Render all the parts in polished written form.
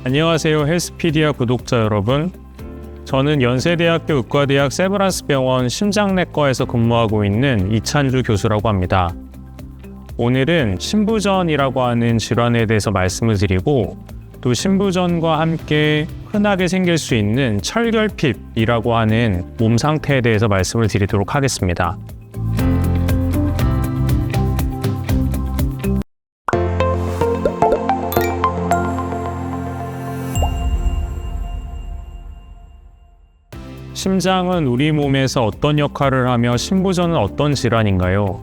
안녕하세요, 헬스피디아 구독자 여러분. 저는 연세대학교 의과대학 세브란스 병원 심장내과에서 근무하고 있는 이찬주 교수라고 합니다. 오늘은 신부전이라고 하는 질환에 대해서 말씀을 드리고, 또 신부전과 함께 흔하게 생길 수 있는 철결핍이라고 하는 몸 상태에 대해서 말씀을 드리도록 하겠습니다. 심장은 우리 몸에서 어떤 역할을 하며 신부전은 어떤 질환인가요?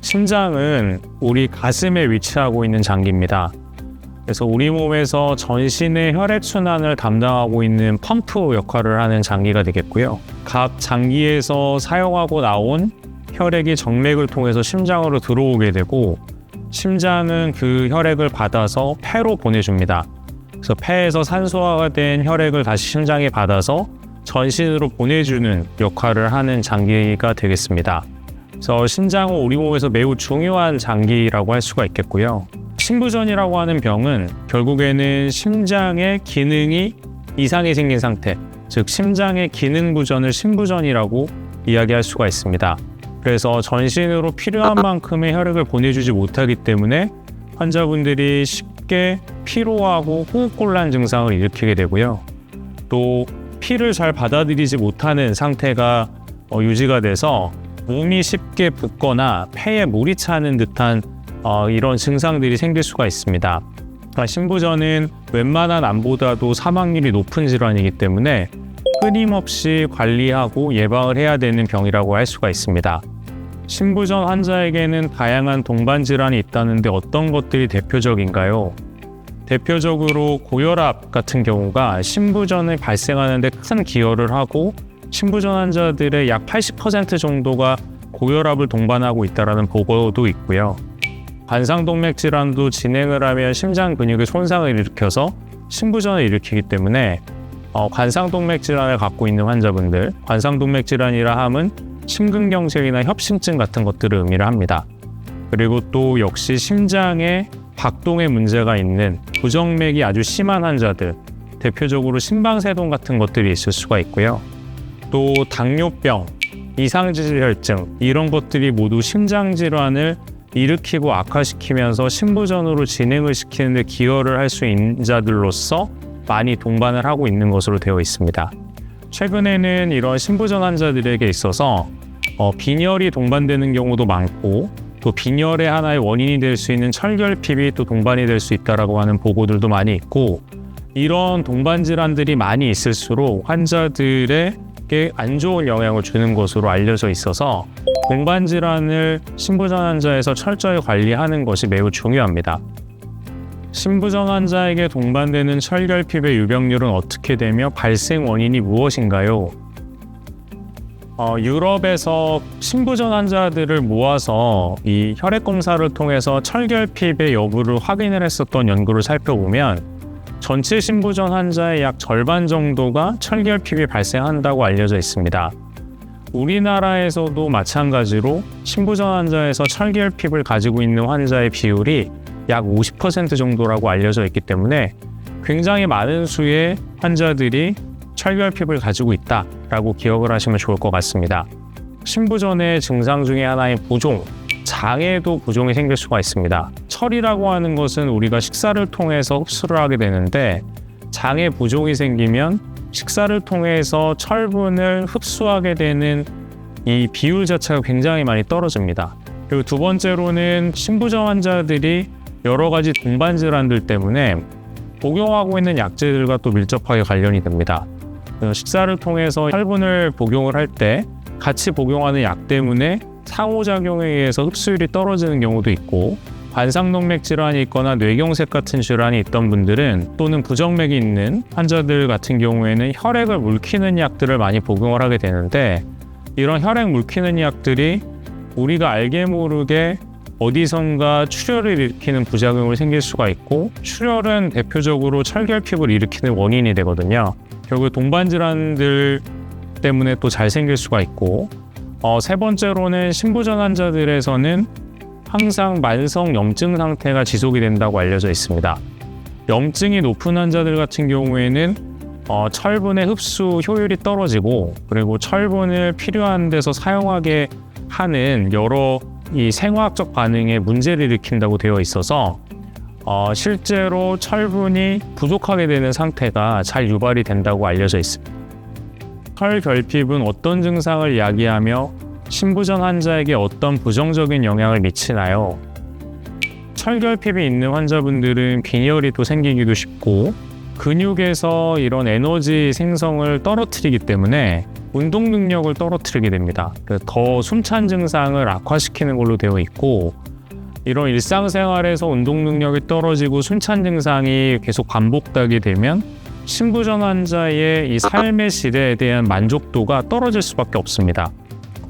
심장은 우리 가슴에 위치하고 있는 장기입니다. 그래서 우리 몸에서 전신의 혈액순환을 담당하고 있는 펌프 역할을 하는 장기가 되겠고요. 각 장기에서 사용하고 나온 혈액이 정맥을 통해서 심장으로 들어오게 되고, 심장은 그 혈액을 받아서 폐로 보내줍니다. 그래서 폐에서 산소화가 된 혈액을 다시 심장에 받아서 전신으로 보내주는 역할을 하는 장기가 되겠습니다. 그래서 심장은 우리 몸에서 매우 중요한 장기라고 할 수가 있겠고요. 신부전이라고 하는 병은 결국에는 심장의 기능이 이상이 생긴 상태, 즉 심장의 기능 부전을 신부전이라고 이야기할 수가 있습니다. 그래서 전신으로 필요한 만큼의 혈액을 보내주지 못하기 때문에 환자분들이 쉽게 피로하고 호흡곤란 증상을 일으키게 되고요. 또 피를 잘 받아들이지 못하는 상태가 유지가 돼서 몸이 쉽게 붓거나 폐에 물이 차는 듯한 이런 증상들이 생길 수가 있습니다. 신부전은 웬만한 암보다도 사망률이 높은 질환이기 때문에 끊임없이 관리하고 예방을 해야 되는 병이라고 할 수가 있습니다. 신부전 환자에게는 다양한 동반 질환이 있다는데 어떤 것들이 대표적인가요? 대표적으로 고혈압 같은 경우가 신부전을 발생하는 데 큰 기여를 하고, 신부전 환자들의 약 80% 정도가 고혈압을 동반하고 있다는 보고도 있고요. 관상동맥 질환도 진행을 하면 심장 근육의 손상을 일으켜서 신부전을 일으키기 때문에 관상동맥 질환을 갖고 있는 환자분들, 관상동맥 질환이라 함은 심근경색이나 협심증 같은 것들을 의미를 합니다. 그리고 또 역시 심장에 박동에 문제가 있는 부정맥이 아주 심한 환자들, 대표적으로 심방세동 같은 것들이 있을 수가 있고요. 또 당뇨병, 이상지질혈증, 이런 것들이 모두 심장질환을 일으키고 악화시키면서 신부전으로 진행을 시키는 데 기여를 할 수 있는 자들로서 많이 동반을 하고 있는 것으로 되어 있습니다. 최근에는 이런 신부전 환자들에게 있어서 빈혈이 동반되는 경우도 많고, 또 빈혈의 하나의 원인이 될 수 있는 철결핍이 또 동반이 될 수 있다라고 하는 보고들도 많이 있고, 이런 동반 질환들이 많이 있을수록 환자들에게 안 좋은 영향을 주는 것으로 알려져 있어서 동반 질환을 신부전 환자에서 철저히 관리하는 것이 매우 중요합니다. 신부전 환자에게 동반되는 철결핍의 유병률은 어떻게 되며 발생 원인이 무엇인가요? 유럽에서 신부전 환자들을 모아서 이 혈액 검사를 통해서 철결핍의 여부를 확인을 했었던 연구를 살펴보면 전체 신부전 환자의 약 절반 정도가 철결핍이 발생한다고 알려져 있습니다. 우리나라에서도 마찬가지로 신부전 환자에서 철결핍을 가지고 있는 환자의 비율이 약 50% 정도라고 알려져 있기 때문에 굉장히 많은 수의 환자들이 철결핍을 가지고 있다라고 기억을 하시면 좋을 것 같습니다. 신부전의 증상 중에 하나인 부종, 장에도 부종이 생길 수가 있습니다. 철이라고 하는 것은 우리가 식사를 통해서 흡수를 하게 되는데, 장에 부종이 생기면 식사를 통해서 철분을 흡수하게 되는 이 비율 자체가 굉장히 많이 떨어집니다. 그리고 두 번째로는 신부전 환자들이 여러 가지 동반 질환들 때문에 복용하고 있는 약제들과 또 밀접하게 관련이 됩니다. 식사를 통해서 철분을 복용을 할 때 같이 복용하는 약 때문에 상호작용에 의해서 흡수율이 떨어지는 경우도 있고, 관상동맥 질환이 있거나 뇌경색 같은 질환이 있던 분들은, 또는 부정맥이 있는 환자들 같은 경우에는 혈액을 물키는 약들을 많이 복용을 하게 되는데, 이런 혈액 물키는 약들이 우리가 알게 모르게 어디선가 출혈을 일으키는 부작용을 생길 수가 있고, 출혈은 대표적으로 철결핍을 일으키는 원인이 되거든요. 결국 동반 질환들 때문에 또 잘 생길 수가 있고, 세 번째로는 신부전 환자들에서는 항상 만성 염증 상태가 지속이 된다고 알려져 있습니다. 염증이 높은 환자들 같은 경우에는 철분의 흡수 효율이 떨어지고, 그리고 철분을 필요한 데서 사용하게 하는 여러 이 생화학적 반응에 문제를 일으킨다고 되어 있어서 실제로 철분이 부족하게 되는 상태가 잘 유발이 된다고 알려져 있습니다. 철결핍은 어떤 증상을 야기하며 신부전 환자에게 어떤 부정적인 영향을 미치나요? 철결핍이 있는 환자분들은 빈혈이 또 생기기도 쉽고, 근육에서 이런 에너지 생성을 떨어뜨리기 때문에 운동 능력을 떨어뜨리게 됩니다. 더 숨찬 증상을 악화시키는 걸로 되어 있고, 이런 일상생활에서 운동 능력이 떨어지고 숨찬 증상이 계속 반복되게 되면 신부전 환자의 이 삶의 질에 대한 만족도가 떨어질 수밖에 없습니다.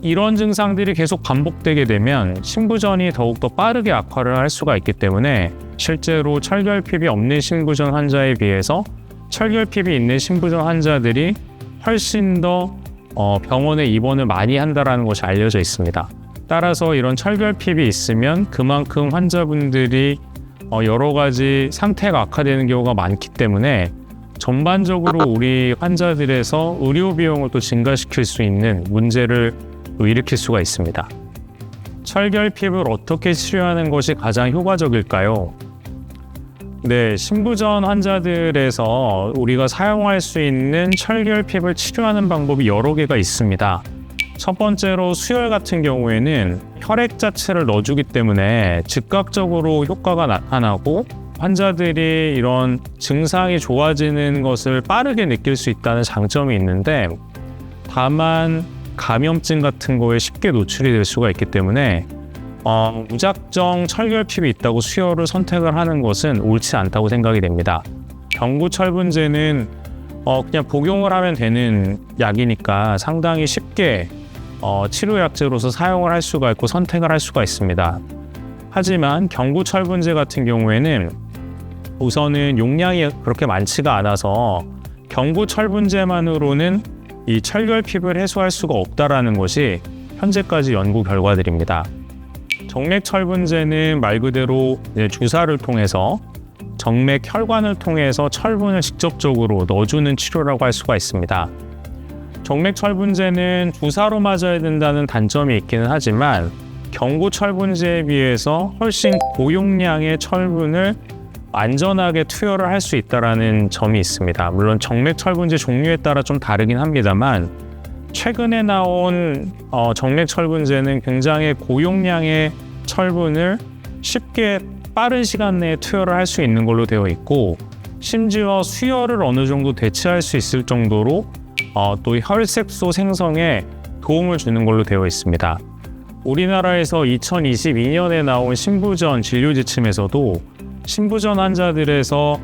이런 증상들이 계속 반복되게 되면 신부전이 더욱더 빠르게 악화를 할 수가 있기 때문에 실제로 철결핍이 없는 신부전 환자에 비해서 철결핍이 있는 신부전 환자들이 훨씬 더 병원에 입원을 많이 한다는 것이 알려져 있습니다. 따라서 이런 철결핍이 있으면 그만큼 환자분들이 여러 가지 상태가 악화되는 경우가 많기 때문에 전반적으로 우리 환자들에서 의료 비용을 또 증가시킬 수 있는 문제를 일으킬 수가 있습니다. 철결핍을 어떻게 치료하는 것이 가장 효과적일까요? 네, 신부전 환자들에서 우리가 사용할 수 있는 철결핍을 치료하는 방법이 여러 개가 있습니다. 첫 번째로 수혈 같은 경우에는 혈액 자체를 넣어주기 때문에 즉각적으로 효과가 나타나고 환자들이 이런 증상이 좋아지는 것을 빠르게 느낄 수 있다는 장점이 있는데, 다만 감염증 같은 거에 쉽게 노출이 될 수가 있기 때문에 무작정 철결핍이 있다고 수혈을 선택을 하는 것은 옳지 않다고 생각이 됩니다. 경구철분제는 그냥 복용을 하면 되는 약이니까 상당히 쉽게 치료약제로서 사용을 할 수가 있고 선택을 할 수가 있습니다. 하지만 경구철분제 같은 경우에는 우선은 용량이 그렇게 많지가 않아서 경구철분제만으로는 이 철결핍을 해소할 수가 없다라는 것이 현재까지 연구 결과들입니다. 정맥철분제는 말 그대로 주사를 통해서 정맥 혈관을 통해서 철분을 직접적으로 넣어주는 치료라고 할 수가 있습니다. 정맥철분제는 주사로 맞아야 된다는 단점이 있기는 하지만 경구철분제에 비해서 훨씬 고용량의 철분을 안전하게 투여를 할 수 있다는 점이 있습니다. 물론 정맥철분제 종류에 따라 좀 다르긴 합니다만 최근에 나온 정맥철분제는 굉장히 고용량의 철분을 쉽게 빠른 시간 내에 투여를 할 수 있는 걸로 되어 있고, 심지어 수혈을 어느 정도 대체할 수 있을 정도로 또 혈색소 생성에 도움을 주는 걸로 되어 있습니다. 우리나라에서 2022년에 나온 신부전 진료 지침에서도 신부전 환자들에서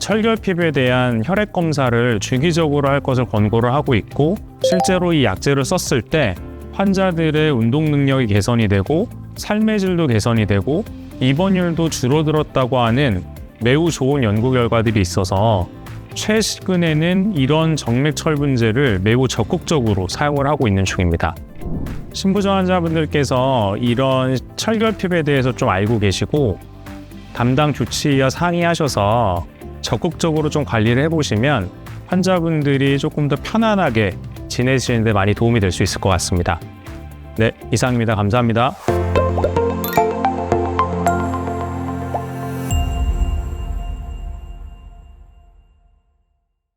철결핍에 대한 혈액 검사를 주기적으로 할 것을 권고를 하고 있고, 실제로 이 약제를 썼을 때 환자들의 운동 능력이 개선이 되고 삶의 질도 개선이 되고 입원율도 줄어들었다고 하는 매우 좋은 연구 결과들이 있어서 최근에는 이런 정맥철분제를 매우 적극적으로 사용을 하고 있는 중입니다. 신부전 환자분들께서 이런 철결핍에 대해서 좀 알고 계시고 담당 주치의와 상의하셔서 적극적으로 좀 관리를 해보시면 환자분들이 조금 더 편안하게 지내시는 데 많이 도움이 될 수 있을 것 같습니다. 네, 이상입니다. 감사합니다.